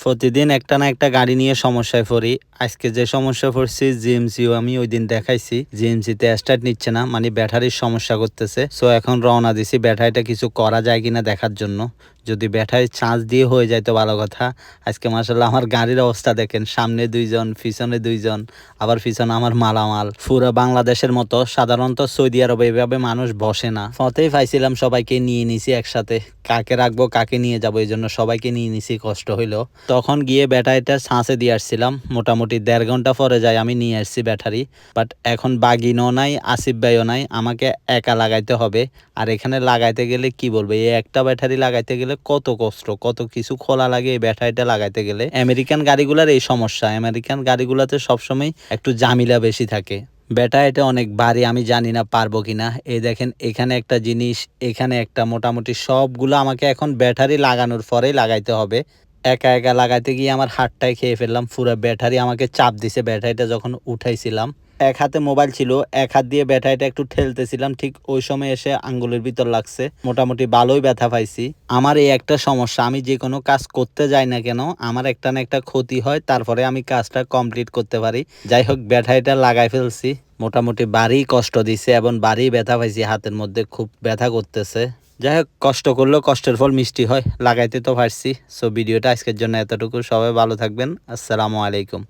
প্রতিদিন একটা না একটা গাড়ি নিয়ে সমস্যায় পড়ি। আজকে যে সমস্যা পড়ছি জিএমসিও আমি ওই দিন দেখাইছি, জিএমসিতে স্টার্ট নিচ্ছে না, মানে ব্যাটারির সমস্যা করতেছে। সো এখন রওনা দিছি ব্যাটারিটা কিছু করা যায় কিনা দেখার জন্য। যদি ব্যাটারি চার্জ দিয়ে হয়ে যায় তো ভালো কথা। আজকে মাশাআল্লাহ আমার গাড়ির অবস্থা দেখেন, সামনে দুইজন, পিছনে দুইজন, আবার পিছনে আমার মালামাল। পুরো বাংলাদেশের মতো সাধারণত সৌদি আরবে এভাবে মানুষ বসে না। পথেই পাইছিলাম সবাইকে নিয়ে নিছি একসাথে, কাকে রাখবো কাকে নিয়ে যাবো, এই জন্য সবাইকে নিয়ে নিছি, কষ্ট হইলো। তখন গিয়ে ব্যাটারিটা ছাঁচে দিয়ে আসছিলাম, মোটামুটি 1.5 ঘন্টা পরে যাই আমি নিয়ে আসছি ব্যাটারি। বাট এখন বাগিনও নাই, আসিফ ভাইও নাই, আমাকে একা লাগাইতে হবে। আর এখানে লাগাইতে গেলে কি বলবো, এই একটা ব্যাটারি লাগাইতে গেলে কত কষ্ট, কত কিছু খোলা লাগে এই ব্যাটারিটা লাগাইতে গেলে। আমেরিকান গাড়িগুলোর এই সমস্যা, আমেরিকান গাড়িগুলোতে সবসময় একটু ঝামেলা বেশি থাকে। ব্যাটারিটা অনেক ভারী, আমি জানি না পারবো কিনা। এই দেখেন এখানে একটা জিনিস, এখানে একটা, মোটামুটি সবগুলো আমাকে এখন ব্যাটারি লাগানোর পরেই লাগাইতে হবে। একা একা লাগাইতে গিয়ে আমার হাতটাই খেয়ে ফেললাম, পুরো ব্যাটারি আমাকে চাপ দিছে। ব্যাটারিটা যখন উঠাইছিলাম এক হাতে মোবাইল ছিল, এক হাত দিয়ে ব্যাটারিটা একটু ঠেলতেছিলাম, ঠিক ওই সময় এসে আঙ্গুলের ভিতর লাগছে। মোটামুটি ভালোই ব্যথা পাইছি। আমার এই একটা সমস্যা, আমি যে কোনো কাজ করতে যাই না কেন আমার একটা না একটা ক্ষতি হয়, তারপরে আমি কাজটা কমপ্লিট করতে পারি। যাই হোক ব্যাটারিটা লাগাই ফেলছি, মোটামুটি ভারী কষ্ট দিছে এবং ভারী ব্যথা পাইছি, হাতের মধ্যে খুব ব্যথা করতেছে। যাই হোক কষ্ট করলেও কষ্টের ফল মিষ্টি হয়, লাগাইতে তো পারছি। সো ভিডিওটা আজকের জন্য এতটুকু, সবাই ভালো থাকবেন, আসসালামু আলাইকুম।